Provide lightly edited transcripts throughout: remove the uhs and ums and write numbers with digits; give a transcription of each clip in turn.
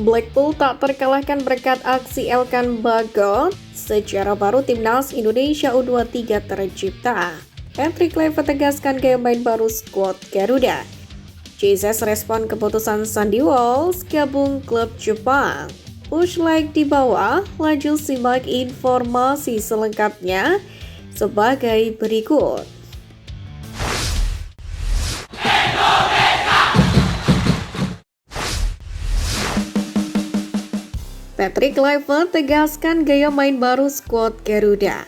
Blackpool tak terkalahkan berkat aksi Elkan Bagot. Secara baru timnas Indonesia U23 tercipta. Patrick Kluivert tegaskan gaya main baru skuad Garuda. Jesus respon keputusan Sandy Walsh gabung klub Jepang. Push leg di bawah, lanjut simak informasi selengkapnya sebagai berikut. Patrick Kluivert tegaskan gaya main baru skuad Garuda.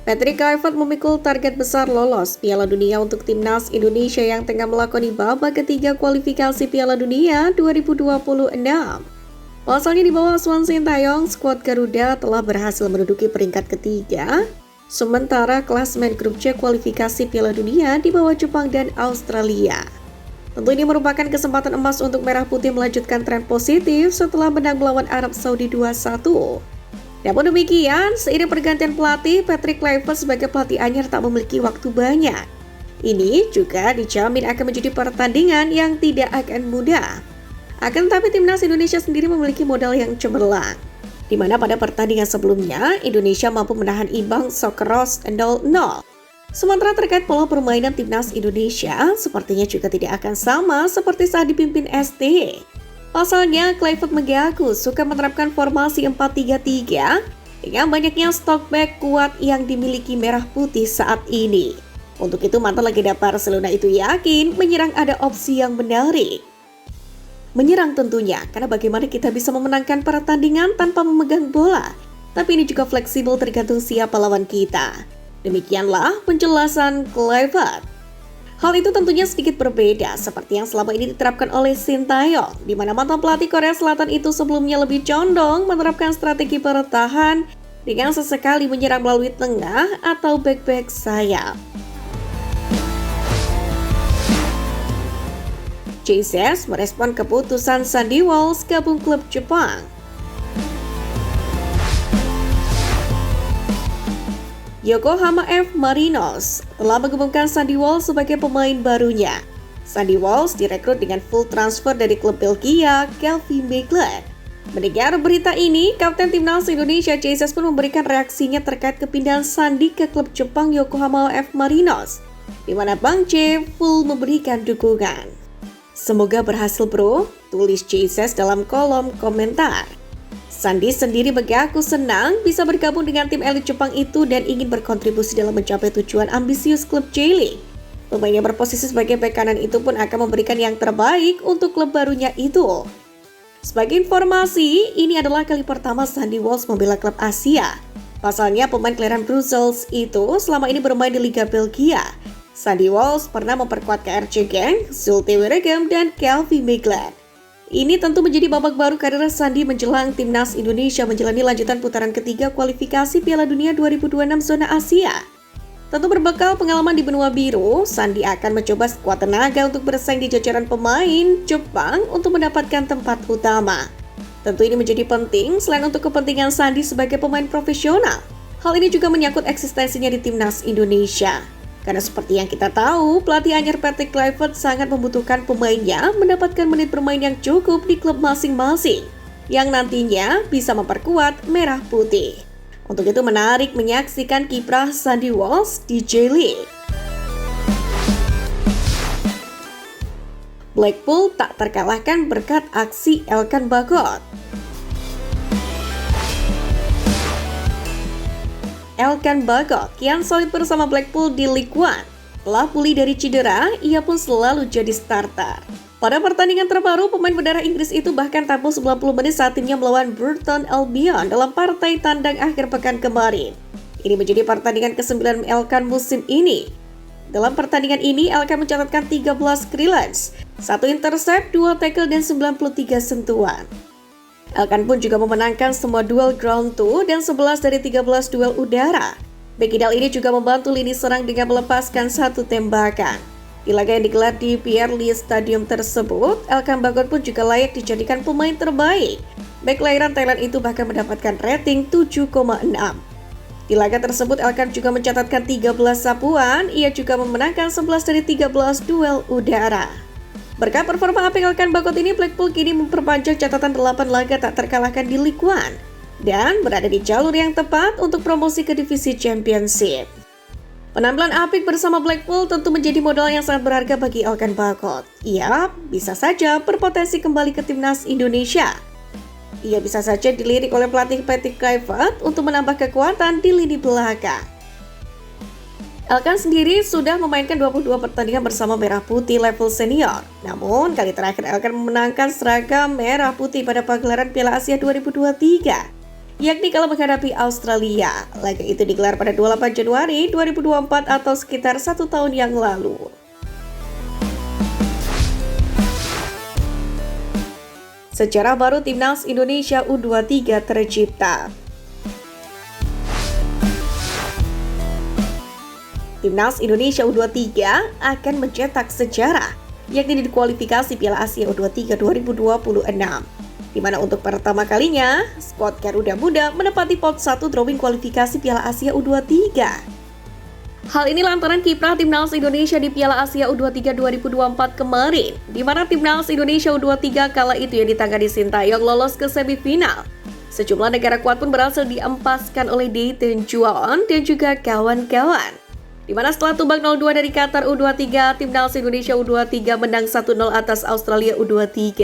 Patrick Kluivert memikul target besar lolos Piala Dunia untuk timnas Indonesia yang tengah melakoni babak ketiga kualifikasi Piala Dunia 2026. Pasalnya di bawah asuhan Sintayong, skuad Garuda telah berhasil menduduki peringkat ketiga, sementara klasmen grup C kualifikasi Piala Dunia di bawah Jepang dan Australia. Tentu ini merupakan kesempatan emas untuk Merah Putih melanjutkan tren positif setelah menang melawan Arab Saudi 2-1. Namun demikian, seiring pergantian pelatih, Patrick Kluivert sebagai pelatih anyar tak memiliki waktu banyak. Ini juga dijamin akan menjadi pertandingan yang tidak akan mudah. Akan tetapi timnas Indonesia sendiri memiliki modal yang cemerlang, di mana pada pertandingan sebelumnya Indonesia mampu menahan imbang Socceroos 0-0. Sementara terkait pola permainan timnas Indonesia, sepertinya juga tidak akan sama seperti saat dipimpin ST. Pasalnya, Kluivert mengaku suka menerapkan formasi 4-3-3 dengan banyaknya stok back kuat yang dimiliki Merah Putih saat ini. Untuk itu, mantan legenda Barcelona itu yakin menyerang ada opsi yang menarik. Menyerang tentunya, karena bagaimana kita bisa memenangkan pertandingan tanpa memegang bola. Tapi ini juga fleksibel tergantung siapa lawan kita. Demikianlah penjelasan Kluivert. Hal itu tentunya sedikit berbeda seperti yang selama ini diterapkan oleh Sintayong, di mana mantan pelatih Korea Selatan itu sebelumnya lebih condong menerapkan strategi bertahan dengan sesekali menyerang melalui tengah atau back-back sayap. Jesus merespon keputusan Sandy Walsh gabung klub Jepang. Yokohama F. Marinos telah mengumumkan Sandy Walsh sebagai pemain barunya. Sandy Walsh direkrut dengan full transfer dari klub Belgia, Calvi Mechelen. Mendengar berita ini, Kapten Timnas Indonesia Jesus pun memberikan reaksinya terkait kepindahan Sandy ke klub Jepang Yokohama F. Marinos, di mana Bang C full memberikan dukungan. Semoga berhasil bro, tulis Jesus dalam kolom komentar. Sandy sendiri mengaku senang bisa bergabung dengan tim elit Jepang itu dan ingin berkontribusi dalam mencapai tujuan ambisius klub J-League. Pemain yang berposisi sebagai bek kanan itu pun akan memberikan yang terbaik untuk klub barunya itu. Sebagai informasi, ini adalah kali pertama Sandy Walsh membela klub Asia. Pasalnya pemain kelahiran Brussels itu selama ini bermain di Liga Belgia. Sandy Walsh pernah memperkuat KRC Genk, Zulte Waregem, dan Calvi Mechelen. Ini tentu menjadi babak baru karir Sandy menjelang timnas Indonesia menjalani lanjutan putaran ketiga kualifikasi Piala Dunia 2026 zona Asia. Tentu berbekal pengalaman di benua biru, Sandy akan mencoba sekuat tenaga untuk bersaing di jajaran pemain Jepang untuk mendapatkan tempat utama. Tentu ini menjadi penting selain untuk kepentingan Sandy sebagai pemain profesional. Hal ini juga menyangkut eksistensinya di timnas Indonesia. Karena seperti yang kita tahu, pelatih anyar Patrick Kluivert sangat membutuhkan pemainnya mendapatkan menit bermain yang cukup di klub masing-masing, yang nantinya bisa memperkuat Merah Putih. Untuk itu menarik menyaksikan kiprah Sandy Walsh di J-League. Blackpool tak terkalahkan berkat aksi Elkan Bagot. Elkan Bagot kian solid bersama Blackpool di League One. Setelah pulih dari cedera, ia pun selalu jadi starter. Pada pertandingan terbaru, pemain berdarah Inggris itu bahkan tampil 90 menit saat timnya melawan Burton Albion dalam partai tandang akhir pekan kemarin. Ini menjadi pertandingan ke-9 Elkan musim ini. Dalam pertandingan ini, Elkan mencatatkan 13 clearance, 1 intercept, 2 tackle, dan 93 sentuhan. Elkan pun juga memenangkan semua duel ground 2 dan 11 dari 13 duel udara. Bek Idal ini juga membantu lini serang dengan melepaskan 1 tembakan. Di laga yang digelar di Pierre Louis Stadium tersebut, Elkan Bagot pun juga layak dijadikan pemain terbaik. Bek kelahiran Thailand itu bahkan mendapatkan rating 7,6. Di laga tersebut, Elkan juga mencatatkan 13 sapuan, ia juga memenangkan 11 dari 13 duel udara. Berkat performa apik Elkan Bagot ini, Blackpool kini memperpanjang catatan 8 laga tak terkalahkan di League One dan berada di jalur yang tepat untuk promosi ke divisi Championship. Penampilan apik bersama Blackpool tentu menjadi modal yang sangat berharga bagi Elkan Bagot. Ia bisa saja berpotensi kembali ke timnas Indonesia. Ia bisa saja dilirik oleh pelatih Patrick Kluivert untuk menambah kekuatan di lini belakang. Elkan sendiri sudah memainkan 22 pertandingan bersama Merah Putih level senior. Namun, kali terakhir Elkan memenangkan seragam Merah Putih pada pagelaran Piala Asia 2023. Yakni kala menghadapi Australia. Laga itu digelar pada 28 Januari 2024 atau sekitar 1 tahun yang lalu. Sejarah baru Timnas Indonesia U23 tercipta. Timnas Indonesia U23 akan mencetak sejarah, yakni di kualifikasi Piala Asia U23 2026. Di mana untuk pertama kalinya, skuad Garuda Muda menempati pot 1 drawing kualifikasi Piala Asia U23. Hal ini lantaran kiprah Timnas Indonesia di Piala Asia U23 2024 kemarin, di mana Timnas Indonesia U23 kala itu yang ditangani Sintayong lolos ke semifinal. Sejumlah negara kuat pun berhasil diempaskan oleh Dayton Juan dan juga kawan-kawan. Di mana setelah tumbang 0-2 dari Qatar U23, Timnas Indonesia U23 menang 1-0 atas Australia U23,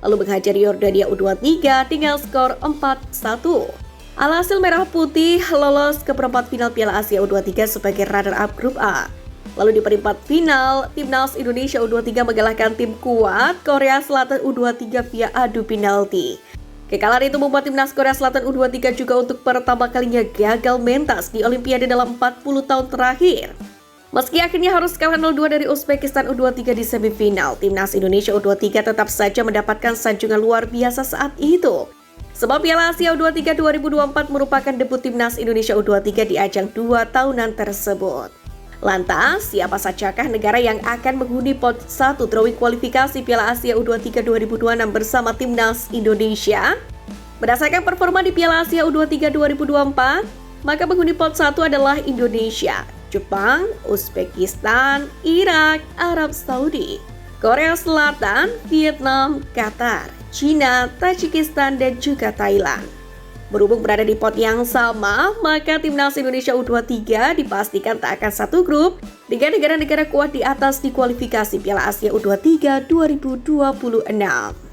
lalu menghajar Yordania U23 dengan skor 4-1. Alhasil Merah Putih lolos ke perempat final Piala Asia U23 sebagai runner-up grup A. Lalu di perempat final, Timnas Indonesia U23 mengalahkan tim kuat Korea Selatan U23 via adu penalti. Kekalahan itu membuat Timnas Korea Selatan U23 juga untuk pertama kalinya gagal mentas di Olimpiade dalam 40 tahun terakhir. Meski akhirnya harus kalah 0-2 dari Uzbekistan U23 di semifinal, Timnas Indonesia U23 tetap saja mendapatkan sanjungan luar biasa saat itu. Sebab Piala Asia U23 2024 merupakan debut Timnas Indonesia U23 di ajang 2 tahunan tersebut. Lantas, siapa sajakah negara yang akan menghuni pot 1 drawing kualifikasi Piala Asia U23 2026 bersama Timnas Indonesia? Berdasarkan performa di Piala Asia U23 2024, maka penghuni pot 1 adalah Indonesia, Jepang, Uzbekistan, Irak, Arab Saudi, Korea Selatan, Vietnam, Qatar, China, Tajikistan, dan juga Thailand. Berhubung berada di pot yang sama, maka Timnas Indonesia U23 dipastikan tak akan satu grup dengan negara-negara kuat di atas di kualifikasi Piala Asia U23 2026.